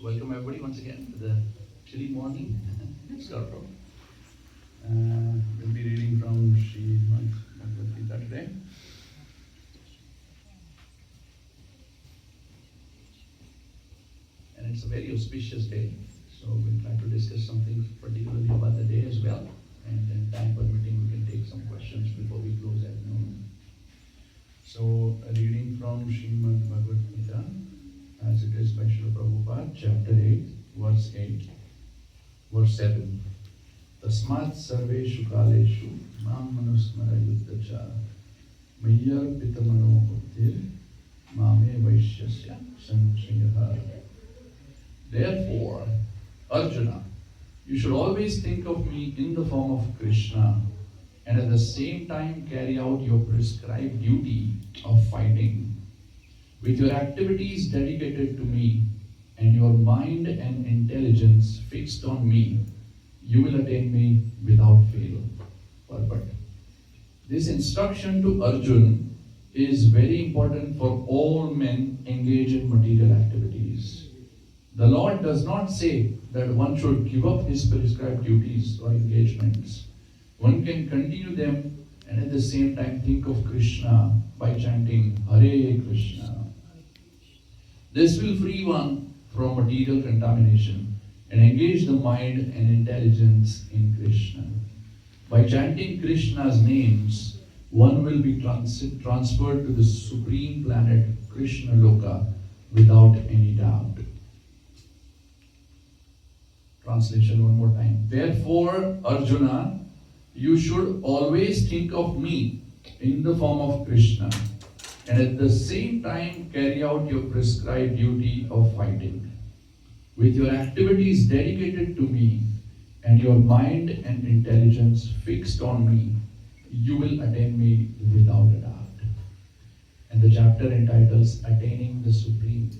Welcome everybody once again to the chilly morning Scarborough. We'll be reading from Srimad Bhagavad Gita today. And it's a very auspicious day, so we'll try to discuss something particularly about the day as well. And then time permitting, we can take some questions before we close at noon. So, a reading from Srimad Bhagavad Gita, as it is by Srila Prabhupada, chapter 8, verse 8, verse 7. Tasmat sarveshu kaleshu mam manusmara yuddhacha mayyar pitamano buddhir mame vaishyasya sanchayaha. Therefore, Arjuna, you should always think of me in the form of Krishna and at the same time carry out your prescribed duty of fighting. With your activities dedicated to me and your mind and intelligence fixed on me, you will attain me without fail. Perfect. This instruction to Arjun is very important for all men engaged in material activities. The Lord does not say that one should give up his prescribed duties or engagements. One can continue them and at the same time think of Krishna by chanting Hare Krishna. This will free one from material contamination and engage the mind and intelligence in Krishna. By chanting Krishna's names, one will be transferred to the supreme planet Krishna Loka without any doubt. Translation one more time. Therefore, Arjuna, you should always think of me in the form of Krishna, and at the same time carry out your prescribed duty of fighting. With your activities dedicated to me and your mind and intelligence fixed on me, you will attain me without a doubt. And the chapter entitles Attaining the Supreme.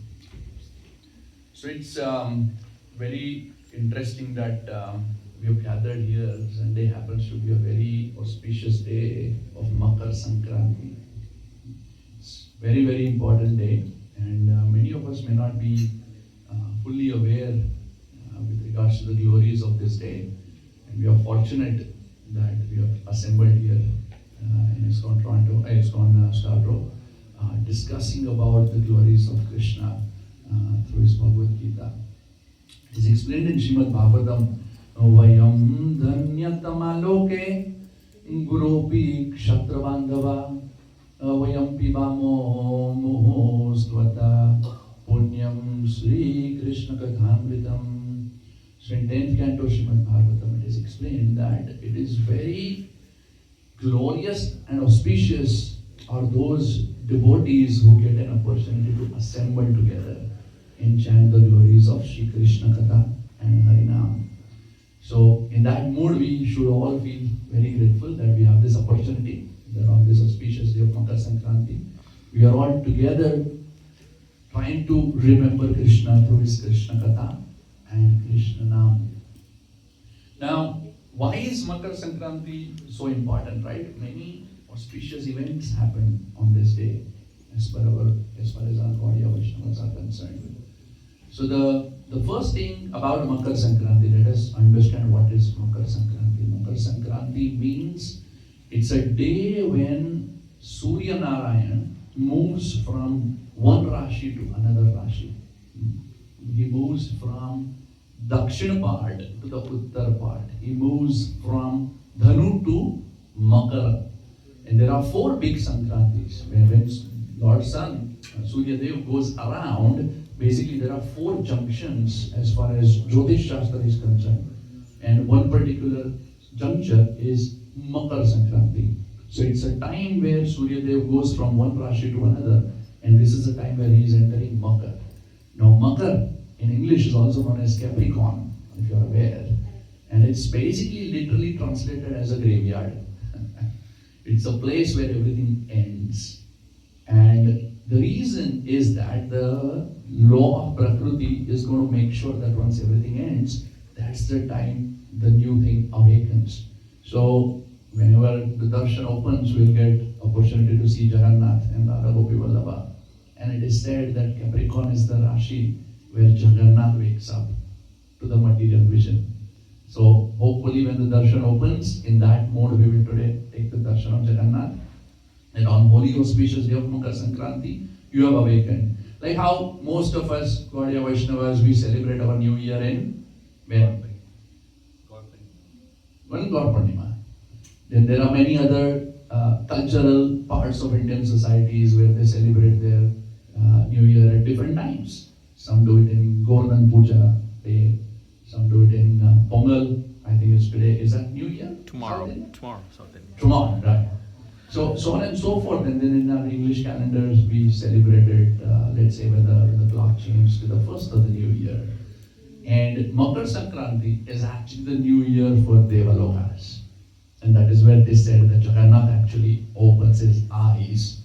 So it's very interesting that we have gathered here. Sunday happens to be a very auspicious day of Makar Sankranti. It's a very, very important day, and many of us may not be fully aware with regards to the glories of this day. And we are fortunate that we have assembled here in ISKCON Scarborough, discussing about the glories of Krishna through his Bhagavad Gita. It is explained in Srimad Bhagavatam, Vayam dhanyatama loke guropi kshatra bandhava vayam pibamo mohostvata punyam Sri Krishna kathamritam. So in 10th canto Srimad Bhagavatam it is explained that it is very glorious and auspicious are those devotees who get an opportunity to assemble together and chant the glories of Sri Krishna Katha and Harinam. So in that mood we should all feel very grateful that we have this opportunity, that on this auspicious day of Makar Sankranti, we are all together trying to remember Krishna through his Krishna Katha and Krishna Nam. Now, why is Makar Sankranti so important, right? Many auspicious events happen on this day, as far as our Gaudiya Vaishnavas are concerned. So the first thing about Makar Sankranti, let us understand what is Makar Sankranti. Makar Sankranti means it's a day when Surya Narayan moves from one Rashi to another Rashi. He moves from Dakshina part to the Uttar part. He moves from Dhanu to Makara. And there are 4 big Sankrantis. When Lord Sun, Surya Dev, goes around, basically there are 4 junctions as far as Jyotish Shastra is concerned. And one particular juncture is Makar Sankranti. So it's a time where Surya Dev goes from one Rashi to another, and this is a time where he is entering Makar. Now Makar in English is also known as Capricorn, if you are aware. And it's basically literally translated as a graveyard. It's a place where everything ends. And the reason is that the law of Prakriti is going to make sure that once everything ends, that's the time the new thing awakens. So whenever the darshan opens, we'll get opportunity to see Jagannath and Radha Gopi Vallabha. And it is said that Capricorn is the Rashi where Jagannath wakes up to the material vision. So hopefully when the darshan opens, in that mode we will today take the darshan of Jagannath. And on holy auspicious day of Makar Sankranti, you have awakened. Like how most of us, Gaudiya Vaishnavas, we celebrate our new year in when? Gaur Purnima. Then there are many other cultural parts of Indian societies where they celebrate their new year at different times. Some do it in Govardhan Puja Day, some do it in Pongal, I think it's today. Is that New Year? Tomorrow, right. So on and so forth. And then in our English calendars, we celebrated, let's say, when the clock changed to the first of the new year. And Makar Sankranti is actually the new year for Devalokas. And that is where they said that Jagannath actually opens his eyes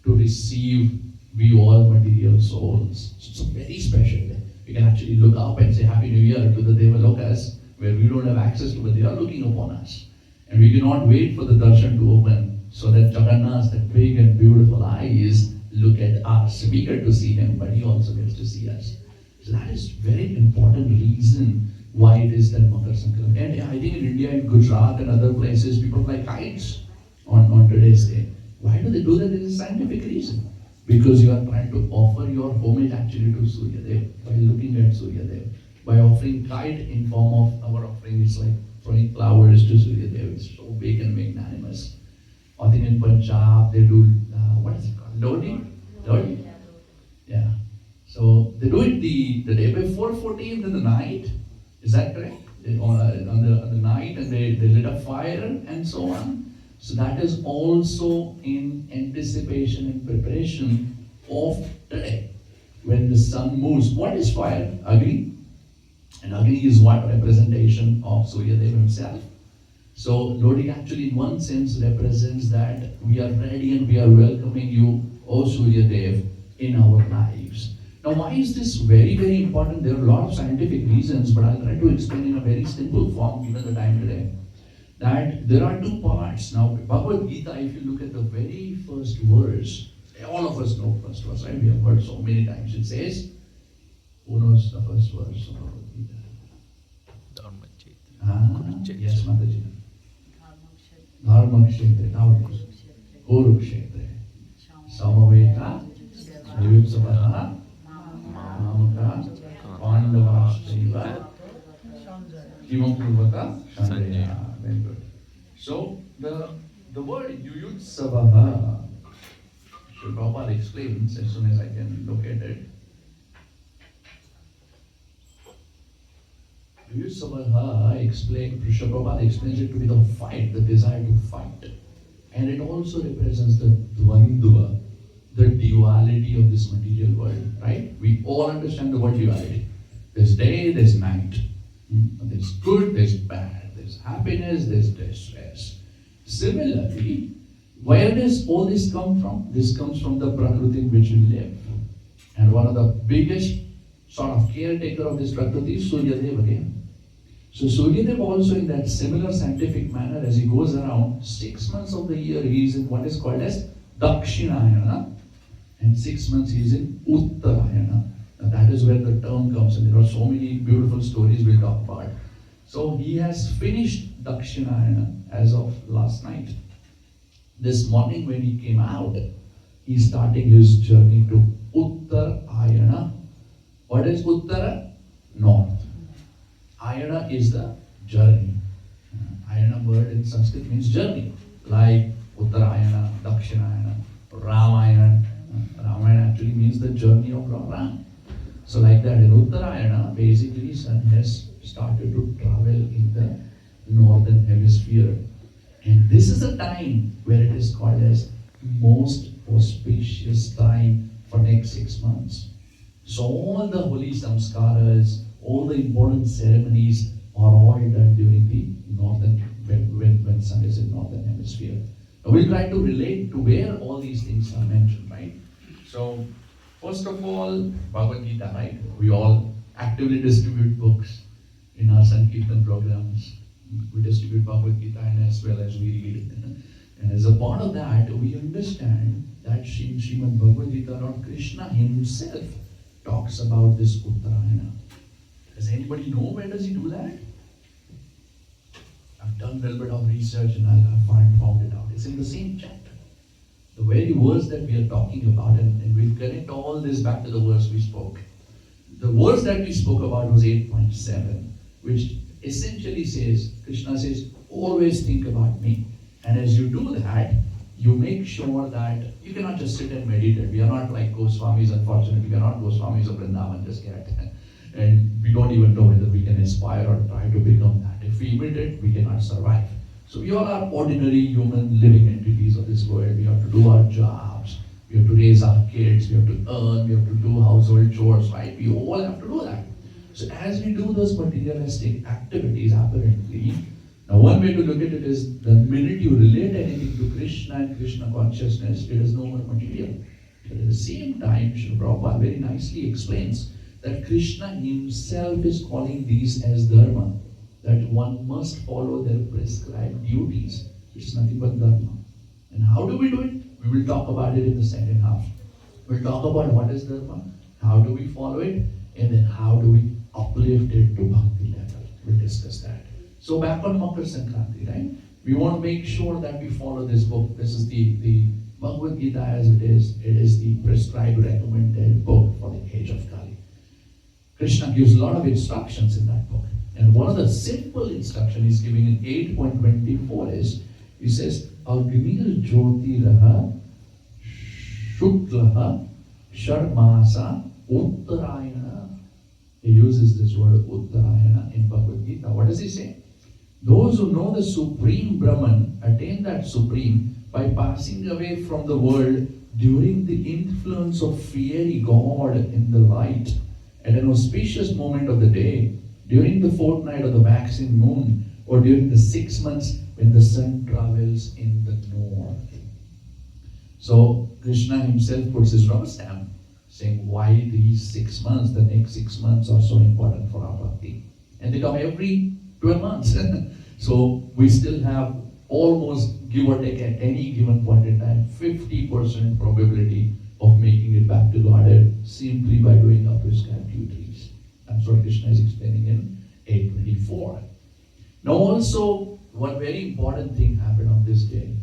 to receive we all material souls. So it's a very special day. We can actually look up and say Happy New Year to the Devalokas, where we don't have access to, but they are looking upon us. And we cannot wait for the darshan to open so that Jagannath's, that big and beautiful eyes, look at us. We get to see him, but he also gets to see us. So that is very important reason why it is that Makar Sankranti. And I think in India, in Gujarat and other places, people fly kites on today's day. Why do they do that? There is a scientific reason. Because you are trying to offer your homage actually to Surya Dev by looking at Surya Dev. By offering kite in form of our offering, it's like throwing flowers to Surya Dev. It's so big and magnanimous. I think in Punjab they do, what is it called? Lodi? Lodi? Yeah. So they do it the day before 14th in the night. Is that correct? On the night, and they lit a fire and so on. So that is also in anticipation and preparation of today, when the sun moves. What is fire? Agni. And Agni is what? Representation of Surya Dev himself. So Lodi actually in one sense represents that we are ready and we are welcoming you, O Surya Dev, in our lives. Now why is this very, very important? There are a lot of scientific reasons, but I'll try to explain in a very simple form given the time today. That there are two parts. Now Bhagavad Gita, if you look at the very first verse, all of us know first verse, right? We have heard so many times. It says, who knows the first verse of Bhagavad Gita? Yes, Mataji. Dharma Kshetre, nowadays. Kuru Kshetre. Samaveta, Yuyuksavaha, Mamaka, Pandavashtaiva, Kimakurvaka, Shanjaya. Very good. So, the word Yuyuksavaha, Prabhupada explains as soon as I can locate it. Yuyuksavaha Prabhupada explains it to be the fight, the desire to fight. And it also represents the dvandva, the duality of this material world, right? We all understand the word duality. There's day, there's night. There's good, there's bad. There's happiness, there's distress. Similarly, where does all this come from? This comes from the Prakriti in which we live. And one of the biggest sort of caretaker of this Prakriti is Surya Dev again. So Surya Dev also in that similar scientific manner, as he goes around, 6 months of the year he is in what is called as Dakshinayana, and 6 months he is in Uttarayana. Now that is where the term comes, and there are so many beautiful stories we'll talk about. So he has finished Dakshinayana as of last night. This morning when he came out, he's starting his journey to Uttarayana. What is Uttara? North. Ayana is the journey. Ayana word in Sanskrit means journey. Like Uttarayana, Dakshinayana, Ramayana. Ramayana actually means the journey of Ram. So like that in Uttarayana, basically sun has started to travel in the northern hemisphere. And this is a time where it is called as most auspicious time for next 6 months. So all the holy samskaras, all the important ceremonies are all done during the northern, when sun is in northern hemisphere. Now we'll try to relate to where all these things are mentioned, right? So first of all, Bhagavad Gita, right? We all actively distribute books in our Sankirtan programs. We distribute Bhagavad Gita and as well as we read it. And as a part of that, we understand that Srimad Bhagavad Gita, Lord Krishna himself talks about this Uttarayana. Does anybody know where does he do that? I've done a little bit of research and I've found it out. It's in the same chapter. The very verse that we are talking about, and we'll connect all this back to the verse we spoke. The verse that we spoke about was 8.7, which essentially says, Krishna says, always think about me. And as you do that, you make sure that you cannot just sit and meditate. We are not like Goswamis, unfortunately. We are not Goswamis of Vrindavan just yet. And we don't even know whether we can aspire or try to become that. If we imitate, we cannot survive. So we all are ordinary human living entities of this world. We have to do our jobs. We have to raise our kids. We have to earn. We have to do household chores, right? We all have to do that. So as we do those materialistic activities, apparently, now one way to look at it is the minute you relate anything to Krishna and Krishna consciousness, it is no more material. But at the same time, Srila Prabhupada very nicely explains that Krishna himself is calling these as dharma, that one must follow their prescribed duties, which is nothing but dharma. And how do we do it? We will talk about it in the second half. We'll talk about what is dharma, how do we follow it, and then how do we uplift it to bhakti level. We'll discuss that. So back on Makar Sankranti, right? We want to make sure that we follow this book. This is the Bhagavad Gita as it is. It is the prescribed, recommended book for the age of Kali. Krishna gives a lot of instructions in that book. And one of the simple instruction he's giving in 8.24 is, he says, Agnir Jyotiraha Shuklaha Sharmasa Uttarayana. He uses this word Uttarayana in Bhagavad Gita. What does he say? Those who know the Supreme Brahman attain that Supreme by passing away from the world during the influence of fiery God in the light at an auspicious moment of the day, during the fortnight of the waxing moon, or during the 6 months when the sun travels in the north. So Krishna himself puts his rubber stamp saying why these 6 months, the next 6 months are so important for our bhakti. And they come every 12 months. So we still have almost, give or take at any given point in time, 50% probability of making it back to Godhead simply by doing our prescribed duties. That's what Krishna is explaining in 8.24. Now also, one very important thing happened on this day.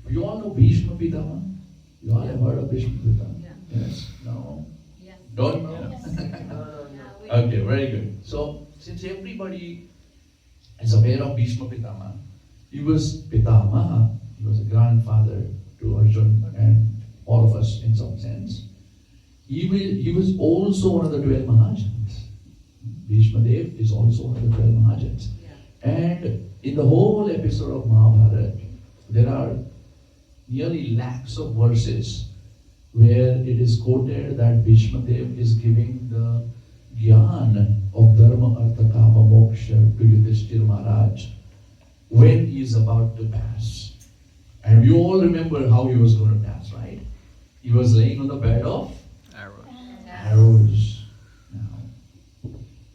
You all know Bhishma Pitama? You all have heard of Bhishma Pitama? Yeah. Yes? No? Yes. Don't know? Yes. Okay, very good. So, since everybody is aware of Bhishma Pitama, he was Pitama, he was a grandfather to Arjun and all of us in some sense. He was also one of the 12 Mahajans. Bhishma Dev is also one of the 12 Mahajans. Yeah. And in the whole episode of Mahabharata, there are nearly lakhs of verses where it is quoted that Bhishma Dev is giving the Gyan of Dharma, Artha, Kama, Moksha to Yudhishthira Maharaj when he is about to pass. And we all remember how he was going to pass, right? He was laying on the bed of arrows. Now,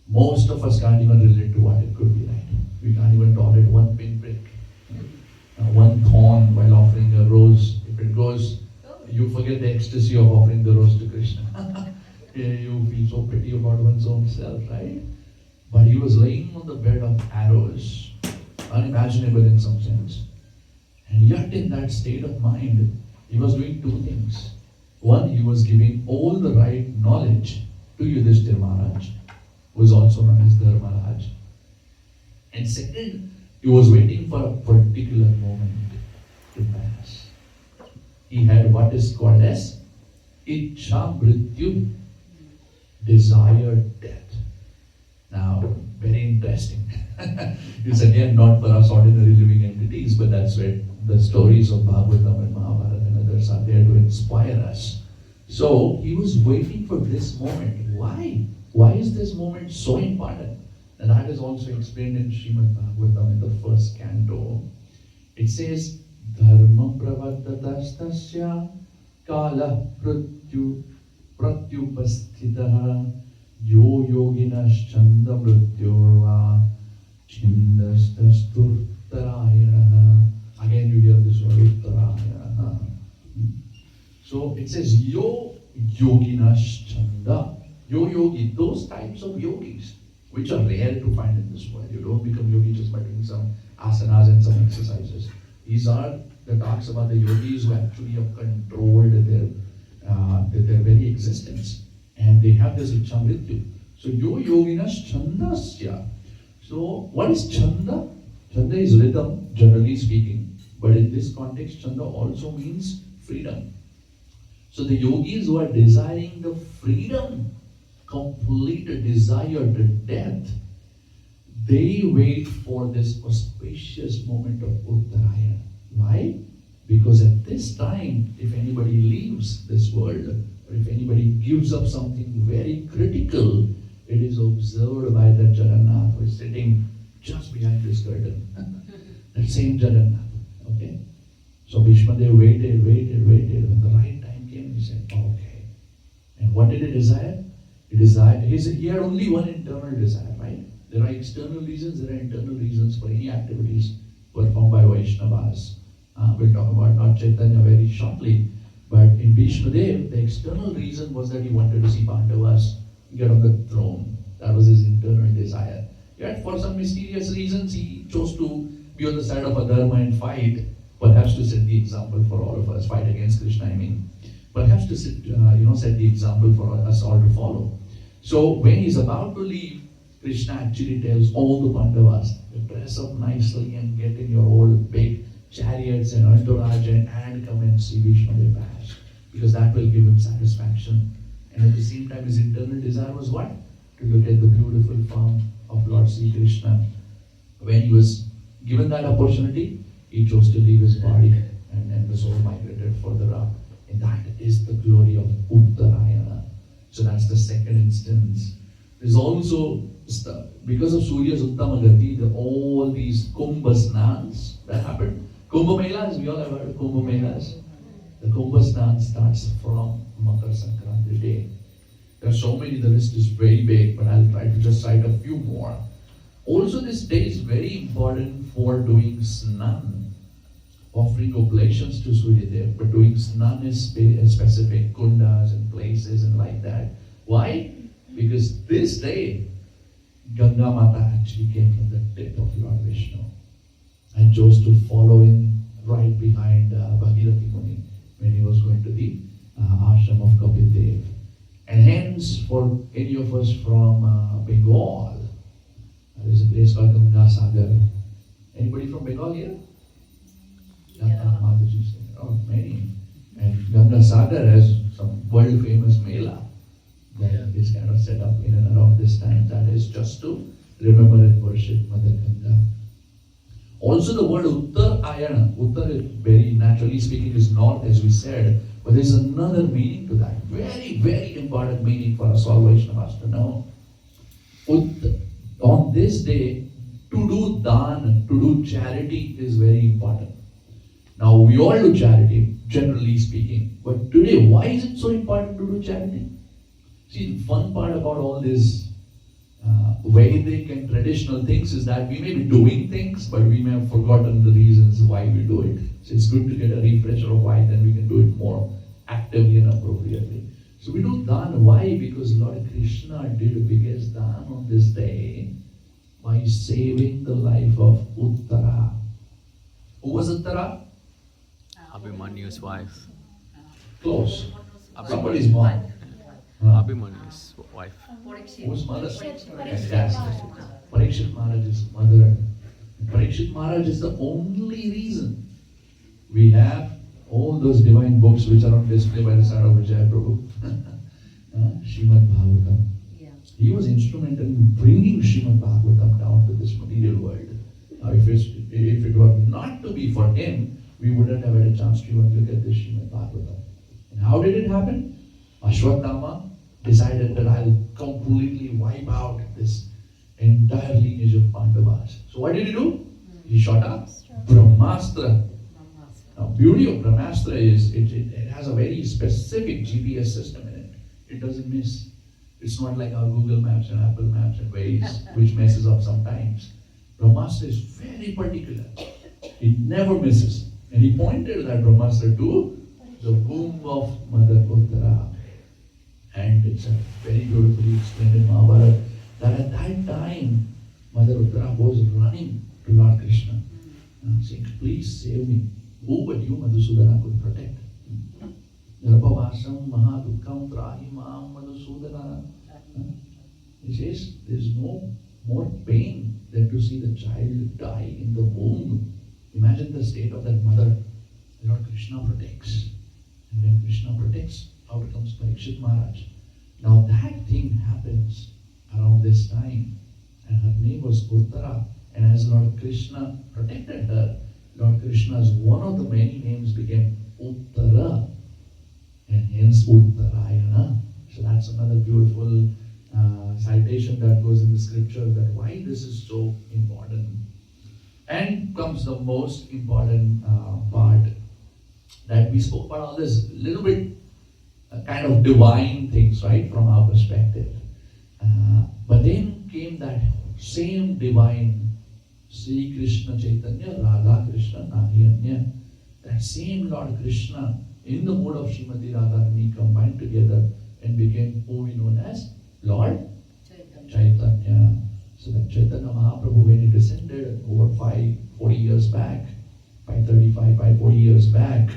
most of us can't even relate to what it could be, right? We can't even tolerate one pinprick, one thorn while offering a rose. If it goes, you forget the ecstasy of offering the rose to Krishna. You feel so pity about one's own self, right? But he was laying on the bed of arrows, unimaginable in some sense. And yet in that state of mind, he was doing two things. One, he was giving all the right knowledge to Yudhishthira Maharaj, who is also known as Dharmaraj. And second, he was waiting for a particular moment to pass. He had what is called as Ichha Mrityu, desired death. Now, very interesting. It's again not for us ordinary living entities, but that's where the stories of Bhagavatam and Mahabharata and others are there to inspire us. So, he was waiting for this moment. Why? Why is this moment so important? And that is also explained in Srimad Bhagavatam in the first canto. It says, Dharma pravadatastasya kala pratyupasthitaha yo yoginas chanda mrityorva chindastastur tarayanaha. Again you hear this word uttarayanaha. So it says yo yoginas chanda. Yo yogi, those types of yogis which are rare to find in this world. You don't become yogi just by doing some asanas and some exercises. These are the talks about the yogis who actually have controlled their very existence. And they have this Ichamrityu. So, yo yoginas chandasya. So, what is chanda? Chanda is rhythm, generally speaking. But in this context, chanda also means freedom. So, the yogis who are desiring the freedom, complete desire to death, they wait for this auspicious moment of Uttarayana. Why? Because at this time, if anybody leaves this world, or if anybody gives up something very critical, it is observed by the Jagannath who is sitting just behind this curtain. That same Jagannath. Okay? So Bhishma Dev waited. When the right time came, he said, okay. And what did he desire? He had only one internal desire, right? There are external reasons, there are internal reasons for any activities performed by Vaishnavas. We'll talk about Lord Chaitanya very shortly. But in Bhishma Dev, the external reason was that he wanted to see Pandavas get on the throne. That was his internal desire. Yet for some mysterious reasons, he chose to be on the side of Adharma and fight, perhaps to set the example for all of us, fight against Krishna, I mean. Perhaps to set the example for us all to follow. So when he's about to leave, Krishna actually tells all the Pandavas to dress up nicely and get in your old big chariots and entourage and come and see Bhishma bash, because that will give him satisfaction. And at the same time, his internal desire was what? To look at the beautiful form of Lord Sri Krishna. When he was given that opportunity, he chose to leave his body and the soul migrated further up. And that is the glory of Uttarayana. So that's the second instance. There's also, because of Surya's Uttamagati, all these Kumbha Snans that happened. Kumbha Melas, we all have heard of Kumbha Melas. The Kumbha Snan starts from Makar Sankranti day. There are so many, the list is very big, but I'll try to just cite a few more. Also, this day is very important for doing Snan, offering oblations to Suryadev, but doing Snan is specific kundas and places and like that. Why? Because this day, Ganga Mata actually came from the tip of Lord Vishnu and chose to follow in right behind Bhagirathi Muni when he was going to the ashram of Kapil Dev. And hence, for any of us from Bengal, there is a place called Ganga Sagar. Anybody from Bengal here? Yeah. Oh, many. And Ganga Sagar has some world famous mela that is kind of set up in and around this time. That is just to remember and worship Mother Ganga. Also, the word Uttarayana, Uttar is very naturally speaking is north, as we said, but there is another meaning to that. Very, very important meaning for us all Vaishnavas to know. On this day, to do dan, to do charity is very important. Now, we all do charity, generally speaking, but today, why is it so important to do charity? See, the fun part about all this Vedic and traditional things is that we may be doing things, but we may have forgotten the reasons why we do it. So it's good to get a refresher of why, then we can do it more actively and appropriately. So we do dan. Why? Because Lord Krishna did the biggest dan on this day by saving the life of Uttara. Who was Uttara? Abhimanyu's wife. Close. Somebody's mom. Abhimanyu's wife. Whose mother? Yes. Parikshit Maharaj's mother. Parikshit Maharaj is the only reason we have all those divine books which are on display by the side of Vijay Prabhu. Srimad Bhagavatam. Yeah. He was instrumental in bringing Srimad Bhagavatam down to this material world. Now, if it were not to be for him, we wouldn't have had a chance to even look at this Srimad Bhagavatam. And how did it happen? Ashwatthama decided that I'll completely wipe out this entire lineage of Pandavas. So what did he do? He shot a Brahmastra. Now, beauty of Brahmastra is it has a very specific GPS system in it. It doesn't miss. It's not like our Google Maps and Apple Maps and Waze, which messes up sometimes. Brahmastra is very particular. It never misses. And he pointed that Brahmastra to the womb of Mother Uttara. And it's a very beautifully explained in Mahabharata that at that time, Mother Uttara was running to Lord Krishna, saying, please save me. Who but you, Madhusudana, could protect? Garbhavasam mahadukam trahimam Madhusudana. He says, there's no more pain than to see the child die in the womb. Imagine the state of that mother. Lord Krishna protects. And when Krishna protects, out comes Parikshit Maharaj. Now that thing happens around this time. And her name was Uttara. And as Lord Krishna protected her, Lord Krishna's one of the many names became Uttara. And hence Uttarayana. So that's another beautiful citation that goes in the scripture that why this is so important. And comes the most important part that we spoke about all this little bit kind of divine things, right, from our perspective. But then came that same divine Sri Krishna Chaitanya, Radha Krishna, Nahiyanya. That same Lord Krishna in the mode of Srimati Radharani combined together and became who we know as Lord Chaitanya. So that Chaitanya Mahaprabhu, when he descended over 540 years back, 540 years back,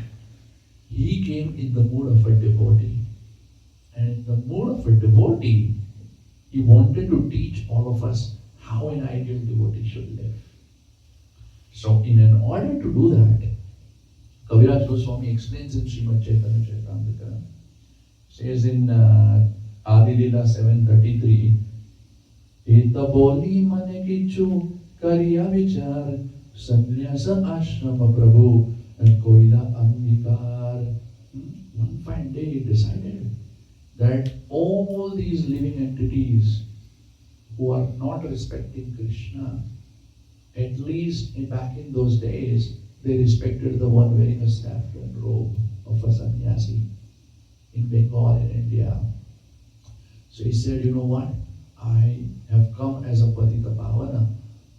he came in the mood of a devotee. And in the mood of a devotee, He wanted to teach all of us how an ideal devotee should live. So in order to do that, Kaviraj Goswami explains in Srimad Chaitanya Charitamrita, says in Adi Lila 7:33, Eta boli mane kichu kariya vichar sannyasa ashrama prabhu koila angikar. One fine day he decided that all these living entities who are not respecting Krishna, at least back in those days, they respected the one wearing a saffron robe of a sannyasi in Bengal, in India. So he said, you know what? I have come as a Patita Pavana,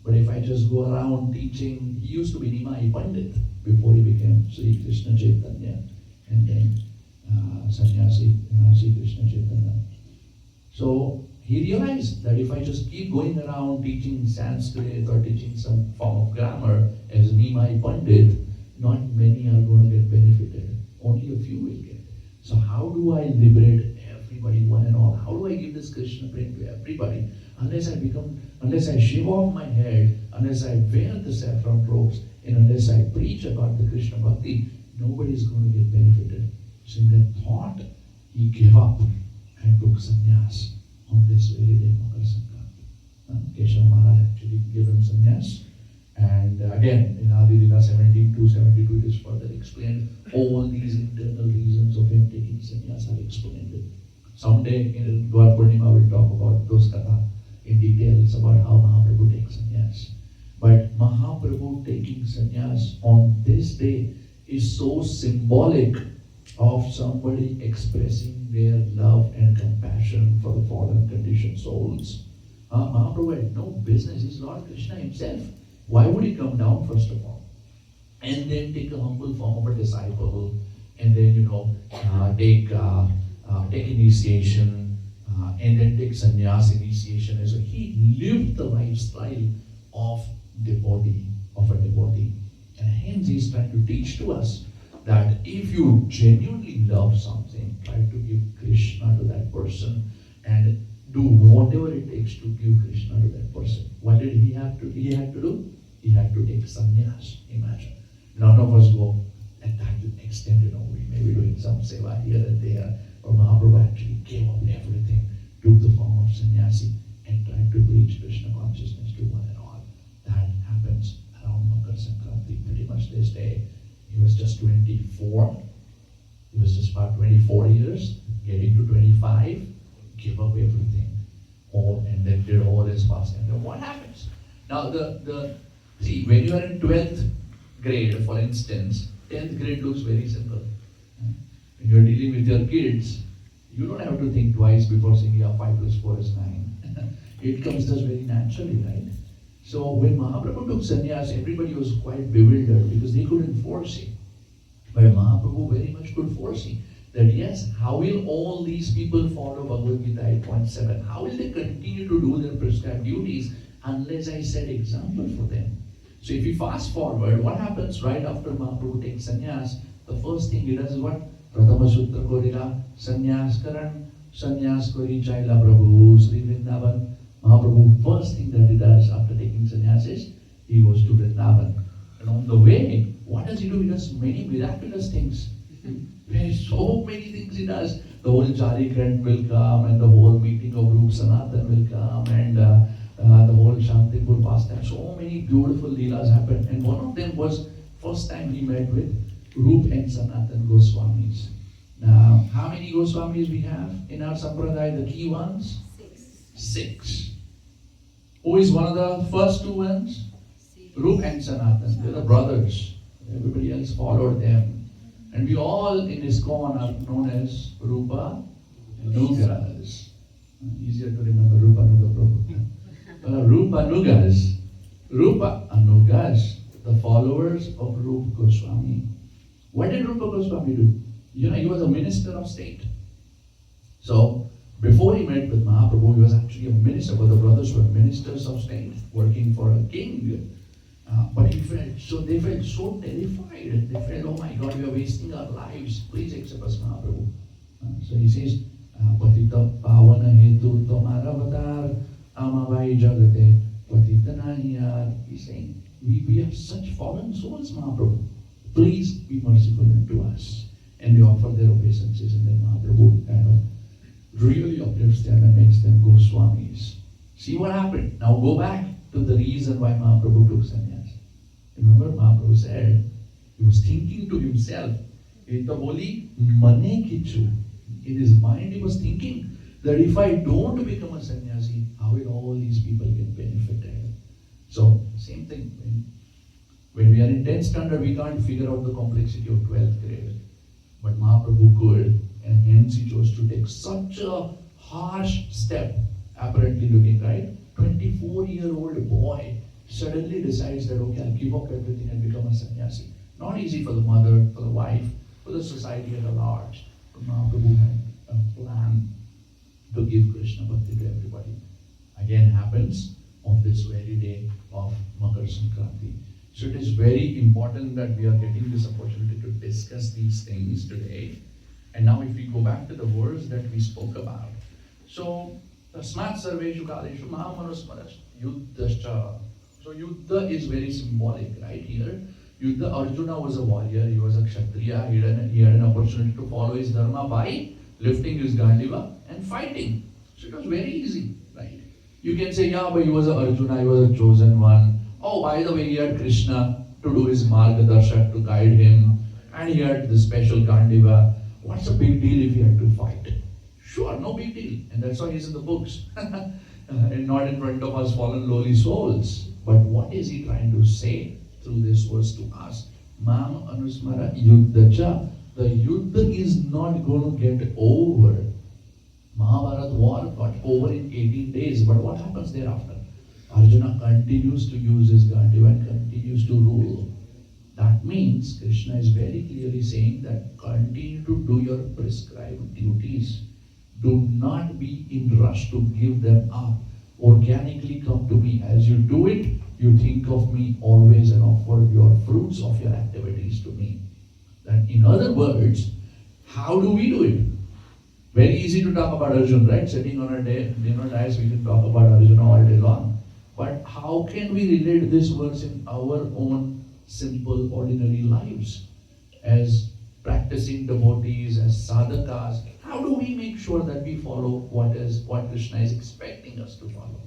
but if I just go around teaching, he used to be Nimai Pandit before he became Sri Krishna Chaitanya and then sannyasi, Sri Krishna Chaitanya. So he realized that if I just keep going around teaching Sanskrit or teaching some form of grammar as Nimai Pandit, not many are going to get benefited. Only a few will get. So how do I liberate everybody, one and all? How do I give this Krishna prem to everybody? Unless I shave off my head, unless I wear the saffron robes, and unless I preach about the Krishna bhakti, nobody is going to get benefited. So in that thought, he gave up and took sannyas on this very day, Makar Sankranti. Keshav Maharaj actually gave him sannyas. And again, in Adi Lila 17:2-72, it is further explained. All these internal reasons of him taking sannyas are explained. Someday in Dwar Purnima, we'll talk about those katha in details about how Mahaprabhu takes sannyas. But Mahaprabhu taking sannyas on this day is so symbolic of somebody expressing their love and compassion for the fallen conditioned souls. Mahaprabhu had no business. He's Lord Krishna himself. Why would he come down first of all? And then take a humble form of a disciple, and then take initiation, and then take sannyas initiation. And so he lived the lifestyle of devotee, and hence he's trying to teach to us that if you genuinely love something, try to give Krishna to that person and do whatever it takes to give Krishna to that person. What did he have to do? He had to take sannyas. Imagine. None of us go at that extent, we may be doing some seva here and there, but Mahaprabhu actually gave up everything, took the form of sannyasi and tried to preach Krishna consciousness to one and all. That happens around Makar Sankranti, pretty much this day. He was just 24. He was just about 24 years, getting to 25, give up everything, and then did all his fasting. Now what happens? Now see, when you are in 12th grade, for instance, 10th grade looks very simple. When you are dealing with your kids, you don't have to think twice before saying, 5 + 4 is 9. It comes just very naturally, right? So when Mahaprabhu took sannyas, everybody was quite bewildered because they couldn't foresee. But Mahaprabhu very much could foresee that yes, how will all these people follow Bhagavad Gita 8.7? How will they continue to do their prescribed duties unless I set example for them? So if you fast forward, what happens right after Mahaprabhu takes sannyas? The first thing he does is what? Pratama Sutra Korila, sannyas karan, sannyas kori chaila Prabhu, Sri Vrindavan. Mahaprabhu, first thing that he does after taking sannyas is, he goes to Vrindavan. And on the way, what does he do? He does many miraculous things. So many things he does. The whole Jarikrant will come, and the whole meeting of Rup Sanatan will come, and the whole Shantipur pastime. So many beautiful leelas happen. And one of them was first time he met with Rup and Sanatan Goswamis. Now, how many Goswamis we have in our Sampradaya? The key ones? 6. Who is one of the first 2 ones? Rup and Sanatan. They're the brothers. Everybody else followed them. And we all in ISKCON are known as Rupa Nugas. Easier to remember Rupa Nuga Prabhu. Rupa Nugas. Rupa Anugas, the followers of Rupa Goswami. What did Rupa Goswami do? He was a minister of state. So, before he met with Mahaprabhu, he was actually a minister, but the brothers were ministers of state, working for a king. But they felt so terrified. They felt, oh my God, we are wasting our lives. Please accept us, Mahaprabhu. So he says, Patita pavana hetu tomara avatar amavai jagate patita nahiyar. He's saying, we are such fallen souls, Mahaprabhu. Please be merciful unto us. And they offer their obeisances, and then Mahaprabhu kind of really uplifts them and makes them Goswamis. See what happened. Now go back to the reason why Mahaprabhu took sannyas. Remember, Mahaprabhu said, he was thinking to himself, Ita boli mane kichu. In his mind, he was thinking that if I don't become a sannyasi, how will all these people get benefited? So, same thing. When we are in 10th standard, we can't figure out the complexity of 12th grade. But Mahaprabhu could, and hence he chose to take such a harsh step, apparently looking right. 24-year-old boy suddenly decides that, okay, I'll give up everything and become a sannyasi. Not easy for the mother, for the wife, for the society at large. But Mahaprabhu had a plan to give Krishna bhakti to everybody. Again happens on this very day of Makar Sankranti. So it is very important that we are getting this opportunity to discuss these things today. And now if we go back to the verse that we spoke about. So, Tasmat Sarveshu Kaleshu Mahamanusmaras Yuddhascha. So Yuddha is very symbolic, right here. Yuddha, Arjuna was a warrior, he was a Kshatriya, he had an opportunity to follow his dharma by lifting his Gandiva and fighting. So it was very easy, right? You can say, yeah, but he was a Arjuna, he was a chosen one. Oh, by the way, he had Krishna to do his Margadarshak, to guide him, and he had the special Gandiva. What's the big deal if he had to fight? Sure, no big deal. And that's why he's in the books. And not in front of us fallen lowly souls. But what is he trying to say through this verse to us? Mam anusmara yuddhacha. The yuddha is not going to get over. Mahabharata war got over in 18 days. But what happens thereafter? Arjuna continues to use his Gandiva and continues to rule. That means Krishna is very clearly saying that continue to do your prescribed duties. Do not be in rush to give them up. Organically come to me. As you do it, you think of me always and offer your fruits of your activities to me. That in other words, how do we do it? Very easy to talk about Arjuna, right? Sitting on a dais, we can talk about Arjuna all day long. But how can we relate this verse in our own simple, ordinary lives? As practicing devotees, as sadhakas, how do we make sure that we follow what Krishna is expecting us to follow?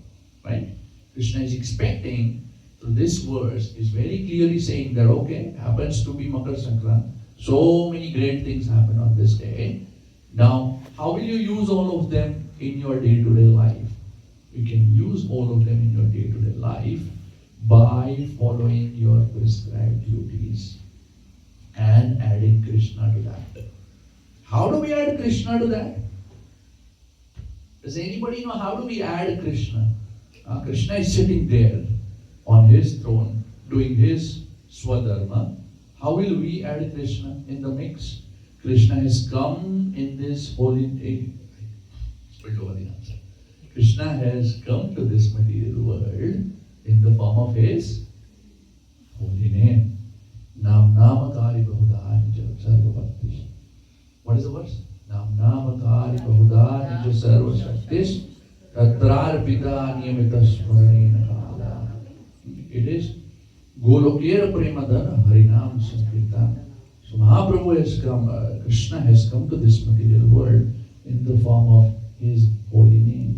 Right? Krishna is expecting, through this verse, is very clearly saying that, okay, happens to be Makar Sankranti. So many great things happen on this day. Now, how will you use all of them in your day-to-day life? You can use all of them in your day-to-day life by following your prescribed duties and adding Krishna to that. How do we add Krishna to that? Does anybody know how do we add Krishna? Krishna is sitting there on his throne doing his Swadharma. How will we add Krishna in the mix? Krishna has come in this holy day. Krishna has come to this material world in the form of his holy name. Nam namakari bahudani sarva bhaktish. What is the verse? Nam namakari bahudani sarva shaktish tatrarpita niyamita smarena kala. It is Golokera Premadana Harinam Sankirtan. So Mahaprabhu has come, Krishna has come to this material world in the form of his holy name.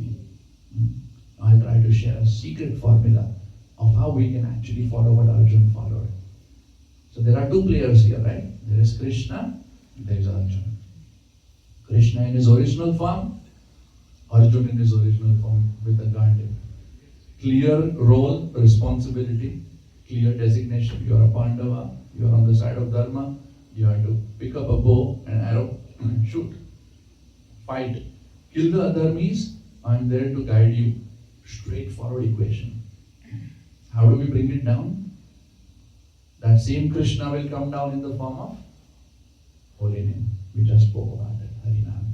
I'll try to share a secret formula of how we can actually follow what Arjuna followed. So there are two players here, right? There is Krishna, there is Arjuna. Krishna in his original form, Arjuna in his original form with a Gandiva. Clear role, responsibility, clear designation. You are a Pandava, you are on the side of Dharma, you have to pick up a bow and arrow and shoot. Fight. Kill the Adharmis, I am there to guide you. Straightforward equation. How do we bring it down? That same Krishna will come down in the form of holy name. We just spoke about it, Harinam.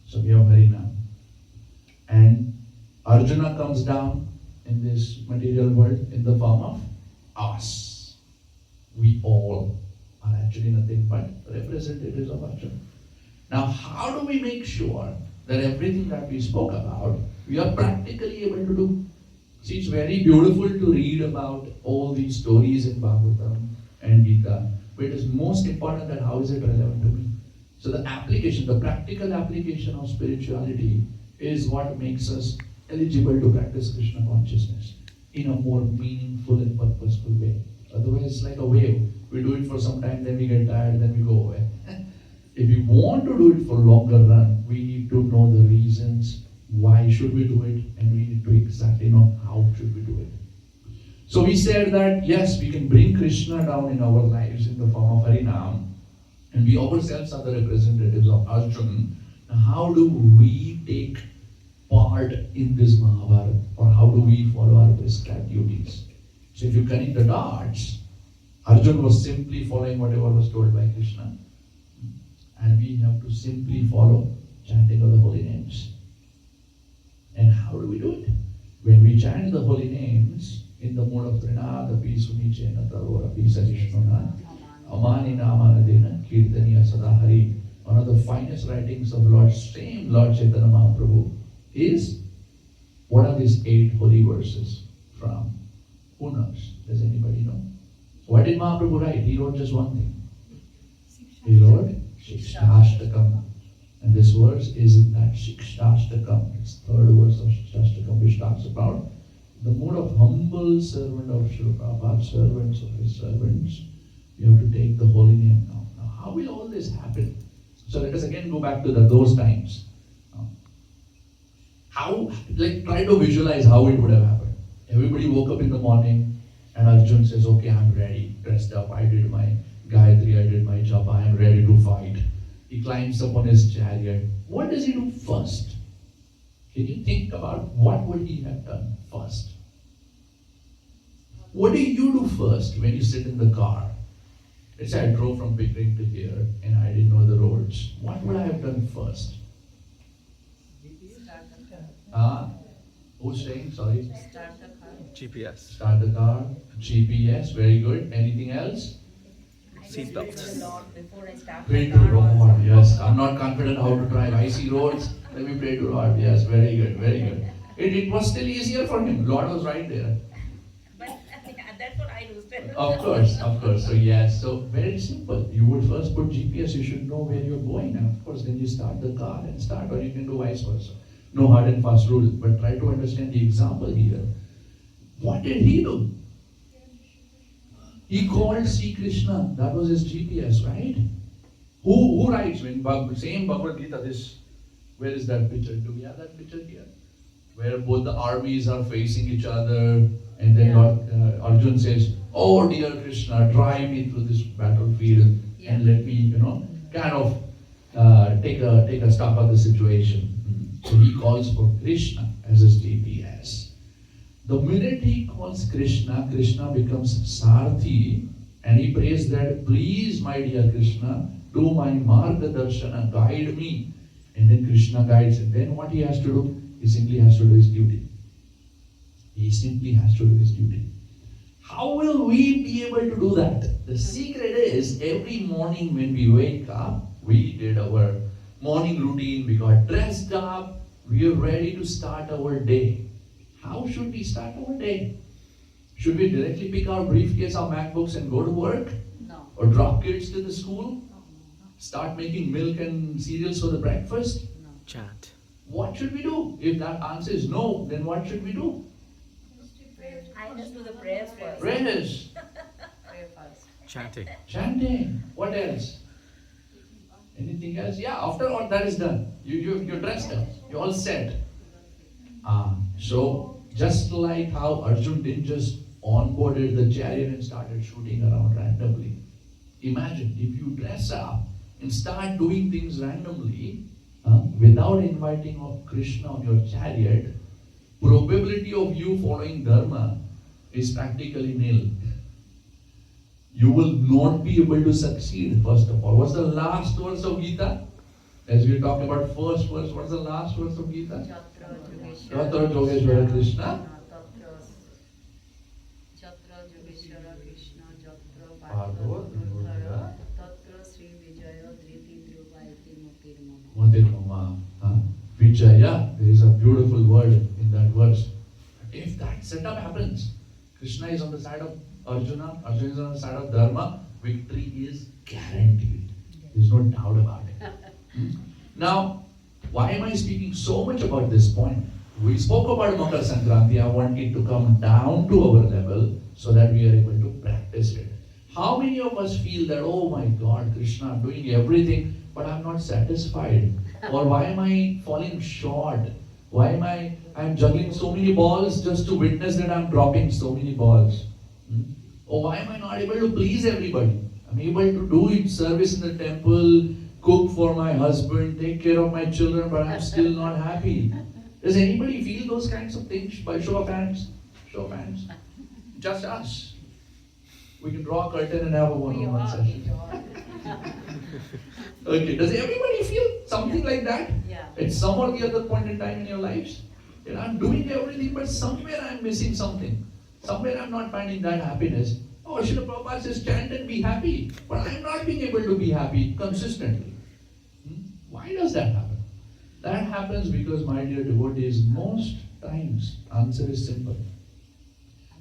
So we have Harinam. And Arjuna comes down in this material world in the form of us. We all are actually nothing but representatives of Arjuna. Now, how do we make sure that everything that we spoke about, we are practically able to do. See, it's very beautiful to read about all these stories in Bhagavatam and Gita, but it is most important that how is it relevant to me. So the application, the practical application of spirituality is what makes us eligible to practice Krishna consciousness in a more meaningful and purposeful way. Otherwise, it's like a wave. We do it for some time, then we get tired, then we go away. If we want to do it for longer run, we need to know the reasons why should we do it, and we need to exactly know how should we do it. So we said that yes, we can bring Krishna down in our lives in the form of Harinam, and we ourselves are the representatives of Arjuna. Now how do we take part in this Mahabharata, or how do we follow our prescribed duties? So if you connect the dots, Arjuna was simply following whatever was told by Krishna, and we have to simply follow chanting of the holy names. And how do we do it? When we chant the holy names in the mode of Trinada, Pisunichena, Tarora, Pisarishnona, Amani Namanadena, Kirtaniya Sadahari, one of the finest writings of same Lord Chaitanya Mahaprabhu is, what are these 8 holy verses from? Who knows? Does anybody know? What did Mahaprabhu write? He wrote just one thing. He wrote Shikshashtakam. And this verse is in that Shikshashtakam. It's the 3rd verse of Shikshashtakam, which talks about the mode of humble servant of Srila Prabhupada, servants of his servants. You have to take the holy name now. Now, how will all this happen? So let us again go back to those times. Try to visualize how it would have happened. Everybody woke up in the morning and Arjun says, okay, I'm ready, dressed up, I did my Gayatri, I did my japa, I'm ready to fight. He climbs up on his chariot. What does he do first? Can you think about what would he have done first? What do you do first when you sit in the car? Let's say I drove from Pickering to here and I didn't know the roads. What would I have done first? Who's saying? Sorry? Start the car. GPS. Start the car. GPS. Very good. Anything else? Seat belts. Before I start Pray the to car. Lord. Yes. I'm not confident how to drive icy roads. Let me pray to Lord. Yes. Very good. Very good. It was still easier for him. Lord was right there. But that's what I do still. Of course. Of course. So yes. So very simple. You would first put GPS. You should know where you're going. And of course, then you start the car and start. Or you can do vice versa. No hard and fast rule. But try to understand the example here. What did he do? He called Sri Krishna. That was his GPS, right? Who writes when same Bhagavad Gita? Where is that picture? Do we have that picture here? Where both the armies are facing each other, and then Lord Arjun says, "Oh dear Krishna, drive me through this battlefield and let me, kind of take a stock of the situation." So he calls for Krishna as his GPS. The minute he calls Krishna, Krishna becomes Sarthi, and he prays that, please, my dear Krishna, do my Marga Darshana, guide me. And then Krishna guides him. Then what he has to do? He simply has to do his duty. He simply has to do his duty. How will we be able to do that? The secret is, every morning when we wake up, we did our morning routine, we got dressed up, we are ready to start our day. How should we start our day? Should we directly pick our briefcase, our MacBooks and go to work? No. Or drop kids to the school? Start making milk and cereals for the breakfast? No. Chant. What should we do? If that answer is no, then what should we do? I just do the prayers first. Prayers, Pray first. Chanting. chanting. What else? Anything else? Yeah, after all that is done, you're dressed up, you're all set. So just like how Arjun didn't just onboarded the chariot and started shooting around randomly. Imagine if you dress up and start doing things randomly without inviting Krishna on your chariot, probability of you following dharma is practically nil. You will not be able to succeed, first of all. What's the last verse of Gita? As we talk about first verse, what's the last verse of Gita? Yatra Yogeshwara Krishna. Jatra Yogeshwara Krishna, Jatra Bhagavad Gita. Tatra Sri Vijaya Dhriti Dhruvaiti Mutir Mama. Matir Mama. Jaya. There is a beautiful word in that verse. If that setup happens, Krishna is on the side of Arjuna, Arjuna is on the side of Dharma, victory is guaranteed. There's no doubt about it. Now, why am I speaking so much about this point? We spoke about Makar Sankranti. I want it to come down to our level so that we are able to practice it. How many of us feel that, oh my God, Krishna, I'm doing everything, but I'm not satisfied? Or why am I falling short? Why am I'm juggling so many balls just to witness that I'm dropping so many balls? Or why am I not able to please everybody? I'm able to do it, service in the temple, cook for my husband, take care of my children, but I'm still not happy. Does anybody feel those kinds of things? By show of hands? Show of hands. Just us. We can draw a curtain and have a one-on-one session. Okay, does everybody feel something like that? Yeah. At some or the other point in time in your lives? You know, I'm doing everything, but somewhere I'm missing something. Somewhere I'm not finding that happiness. Oh, Srila Prabhupada says, chant and be happy. But I'm not being able to be happy consistently. Why does that happen? That happens because, my dear devotees, most times, answer is simple.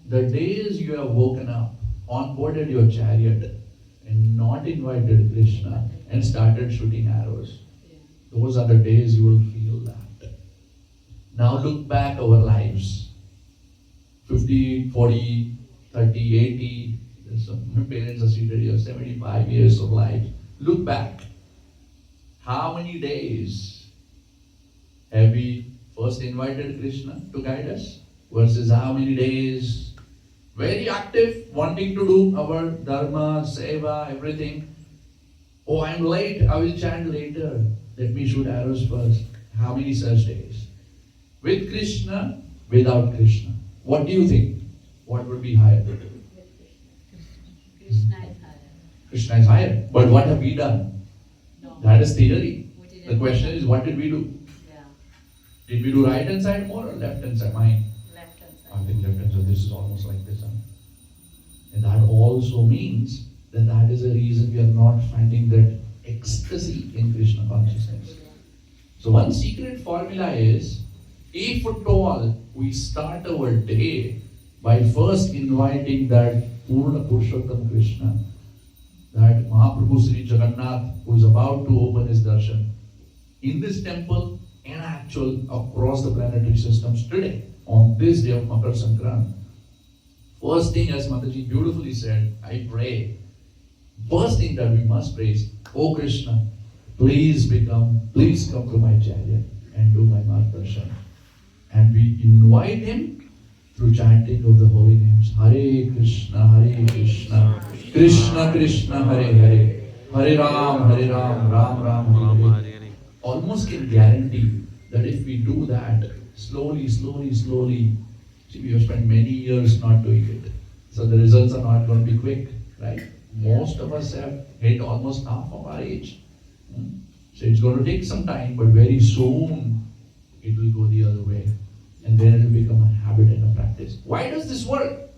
The days you have woken up, onboarded your chariot, and not invited Krishna and started shooting arrows, those are the days you will feel that. Now look back our lives. 50, 40, 30, 80, my parents are seated here, 75 years of life. Look back. How many days have we first invited Krishna to guide us versus how many days very active, wanting to do our dharma, seva, everything. Oh, I'm late, I will chant later. Let me shoot arrows first. How many such days? With Krishna, without Krishna. What do you think? What would be higher? Krishna is higher. Krishna is higher. But what have we done? No. That is theory. We didn't The question is, what did we do? Yeah. Did we do right hand side more or left hand side? Mine. Left hand side. I think left hand side. This is almost like this. And that also means that that is the reason we are not finding that ecstasy in Krishna consciousness. So one secret formula is, if at all we start our day by first inviting that Purna Purushottam Krishna, that Mahaprabhu Sri Jagannath, who is about to open his darshan in this temple and actual across the planetary systems today, on this day of Makar Sankranti. First thing, as Mataji beautifully said, I pray. First thing that we must pray is, oh Krishna, please come to my chariot and do my margdarshan. And we invite him through chanting of the holy names. Hare Krishna, Krishna Krishna, Hare Hare, Hare Ram, Ram Ram, Hare Hare. Almost can guarantee that if we do that, slowly, see, we have spent many years not doing it. So the results are not going to be quick, right? Most of us have hit almost half of our age. So it's going to take some time, but very soon it will go the other way. And then it will become a habit and a practice. Why does this work?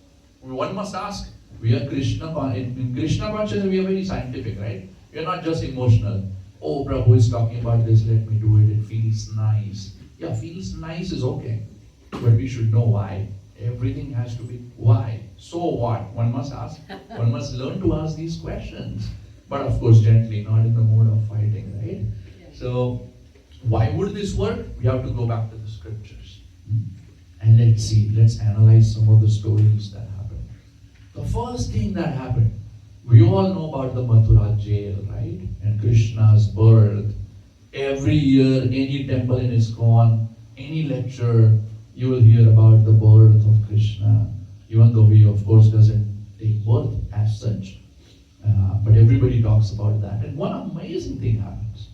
One must ask. We are Krishna, in Krishna consciousness we are very scientific, right? We are not just emotional. Oh, Prabhu is talking about this, let me do it, it feels nice. Yeah, feels nice is okay. But we should know why. Everything has to be why. So what? One must ask. One must learn to ask these questions. But of course gently, not in the mode of fighting, right? So, why would this work? We have to go back to the scriptures. And let's analyze some of the stories that happened. The first thing that happened, we all know about the Mathura jail, right? And Krishna's birth. Every year, any temple in ISKCON, any lecture, you will hear about the birth of Krishna, even though he of course doesn't take birth as such. But everybody talks about that. And one amazing thing happens.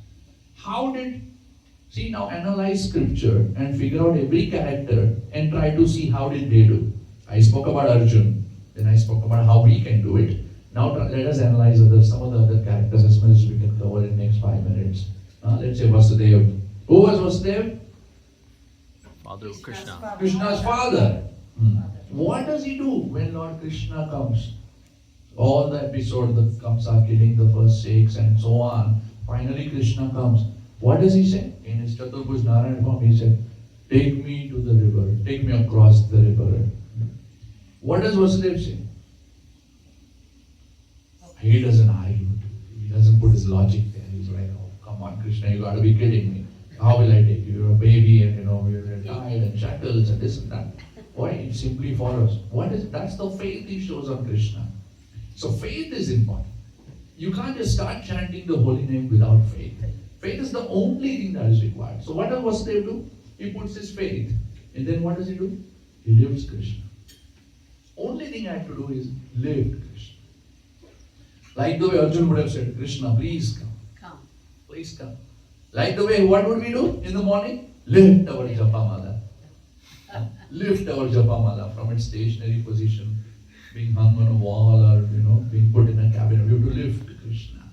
Now analyze scripture and figure out every character and try to see how did they do. I spoke about Arjun, then I spoke about how we can do it. Now let us analyze some of the other characters as much as we can cover in the next 5 minutes. Let's say Vasudeva. Who was Vasudeva? Father of Krishna. Krishna's father. What does he do when Lord Krishna comes? All the episode, the Kamsa killing the first 6 and so on. Finally Krishna comes. What does he say? In his Chaturbhuj Narayan form, he said, take me to the river, take me across the river. What does Vasudeva say? He doesn't argue. He doesn't put his logic there. He's like, oh, come on, Krishna, you gotta be kidding me. How will I take you? You're a baby and you're tied and shackles and this and that. Why? It simply follows. That's the faith he shows on Krishna. So faith is important. You can't just start chanting the holy name without faith. Faith is the only thing that is required. So what does Vasudeva do? He puts his faith. And then what does he do? He lives Krishna. Only thing I have to do is live Krishna. Like the way Arjuna would have said, Krishna, please come. Come. Please come. Like the way, what would we do in the morning? Lift our japamala. Lift our japamala from its stationary position, being hung on a wall or being put in a cabinet. We have to lift Krishna.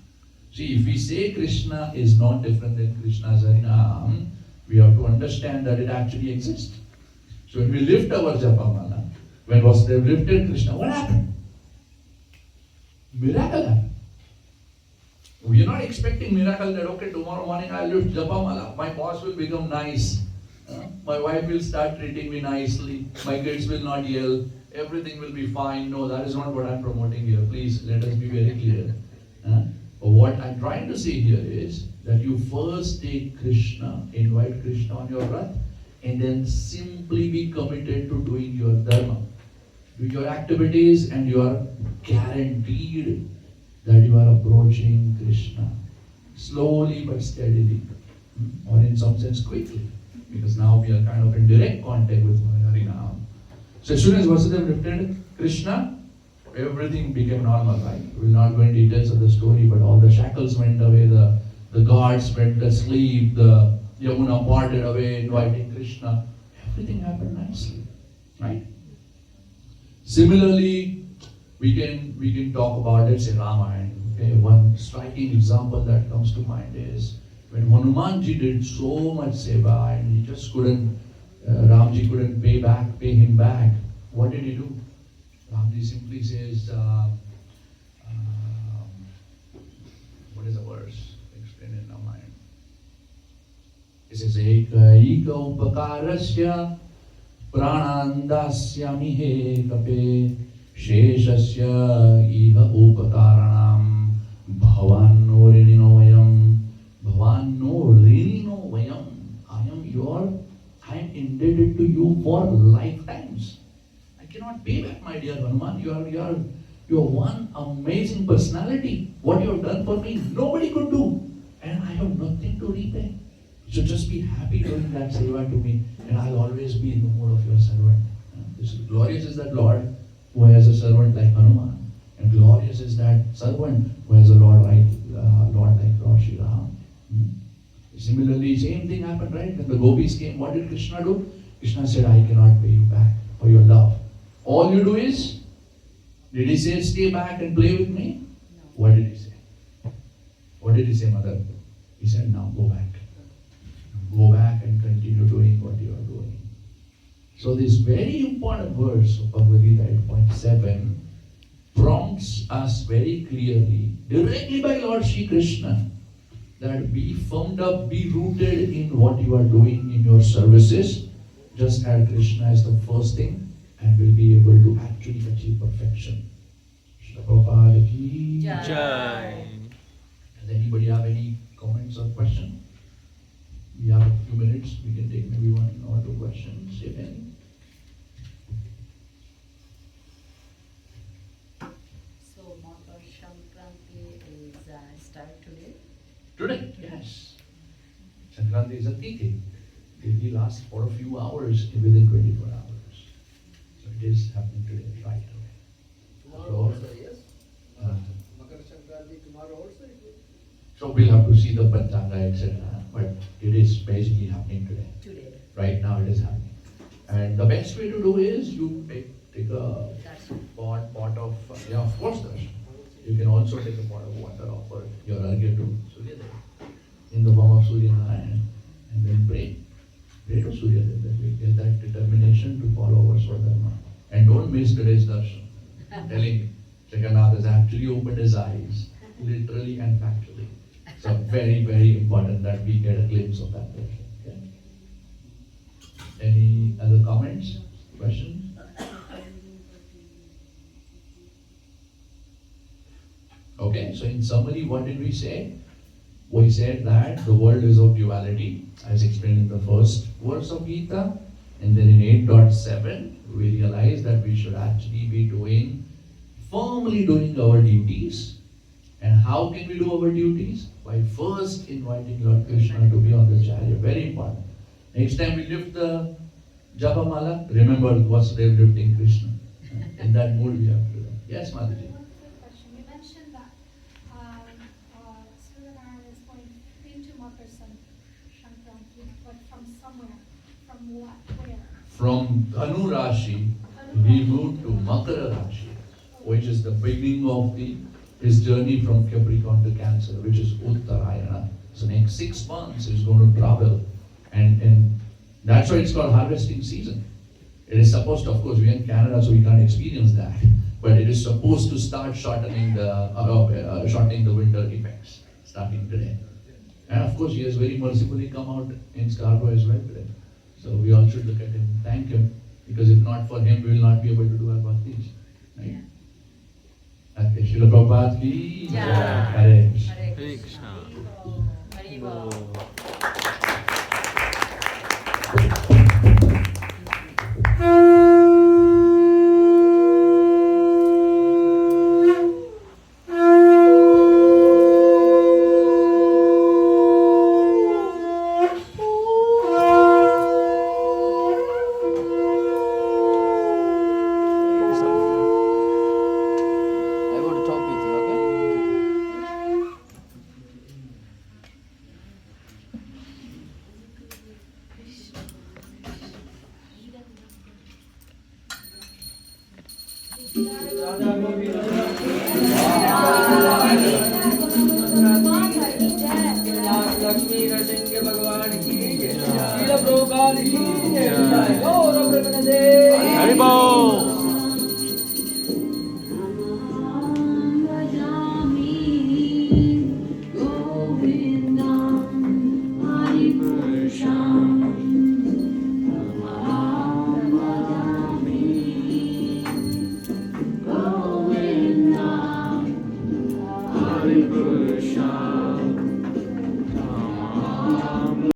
See, if we say Krishna is not different than Krishna's Harinam, we have to understand that it actually exists. So when we lift our japamala, when Vasudeva lifted Krishna, what happened? Miracle happened. We are not expecting miracle that, okay, tomorrow morning I'll lift japamala, my boss will become nice, my wife will start treating me nicely, my kids will not yell, everything will be fine. No, that is not what I'm promoting here. Please, let us be very clear. But what I'm trying to say here is that you first take Krishna, invite Krishna on your Rath, and then simply be committed to doing your dharma. Do your activities and you are guaranteed that you are approaching Krishna slowly but steadily, or in some sense quickly, because now we are kind of in direct contact with Harinam. So as soon as Vasudeva lifted Krishna, everything became normal, right? We will not go into details of the story, but all the shackles went away, the guards went asleep, the Yamuna parted away, inviting Krishna. Everything happened nicely, right? Similarly, we can talk about, let's say, Ramayana. Okay, one striking example that comes to mind is when Hanumanji did so much seva and he just couldn't, Ramji couldn't pay him back. What did he do? Ramji simply says, what is the verse? Explain it in Ramayana. He says, Eka upakarasya pranandasyami he kape sheshasya iha upakaranam bhavanno rinino vayam. I am indebted to you for lifetimes. I cannot pay back, my dear Hanuman. You are one amazing personality. What you have done for me, nobody could do. And I have nothing to repay. So just be happy doing that seva to me, and I'll always be in the mood of your servant. Glorious is that Lord who has a servant like Hanuman, and glorious is that servant who has a Lord like Lord Shri Ram. Similarly, same thing happened, right? When the gopis came, what did Krishna do? Krishna said, I cannot pay you back for your love. All you do is, did he say, stay back and play with me? No. What did he say? What did he say, mother? He said, now go back. Go back and continue doing what you are doing. So this very important verse of Bhagavad Gita 8.7 prompts us very clearly, directly by Lord Shri Krishna, that be firmed up, be rooted in what you are doing in your services, just as Krishna is the first thing, and will be able to actually achieve perfection. Srila Prabhupada ki Jai. Does anybody have any comments or questions? We have a few minutes, we can take maybe one or two questions, if any. So Makar Sankranti is start today? Today, yes. Sankranti is a tithi. Tithi lasts for a few hours within 24 hours. So it is happening today, right away. Tomorrow also, yes? Makar Sankranti tomorrow also it will? So we'll have to see the Panchanga, etc. But it is basically happening today. Today. Right now it is happening. And the best way to do is you take a pot of, of course, darshan. You can also take a pot of water, offer your argya to Suryadev in the form of Surya Narayan, and then pray. Pray to Suryadev that we get that determination to follow our Swadharma. And don't miss today's darshan. I'm telling you, Jagannath has actually opened his eyes, literally and factually. So very, very important that we get a glimpse of that version. Okay? Any other comments, questions? Okay, so in summary, what did we say? We said that the world is of duality, as explained in the first verse of Gita, and then in 8.7, we realized that we should actually be firmly doing our duties. And how can we do our duties? By first inviting Lord Krishna to be on the chariot. Very important. Next time we lift the Japa Mala, remember Vasudev lifting Krishna. In that mood we have to do that. Yes, Mataji. One quick question. You mentioned that Suryanarayan is going into Makar Sankranti, but from somewhere. From what? Where? From Dhanu Rashi, he moved to Makara Rashi, which is the beginning of his journey from Capricorn to Cancer, which is Uttarayana. So next 6 months he's going to travel, and that's why it's called harvesting season. It is supposed to, of course, we are in Canada, so we can't experience that, but it is supposed to start shortening the winter effects starting today. And of course, he has very mercifully come out in Scarborough as well today. So we all should look at him, thank him, because if not for him, we will not be able to do our bhaktis. Right? Okay, Srila Prabhupada ki jai. Hare Krishna. Hare Krishna. Hare Bol. I want to talk with you, okay? Lakshmi Narasimha भगवान की जय। शील प्रभुपाद की जय। गौर Brahmadev Hare Bol.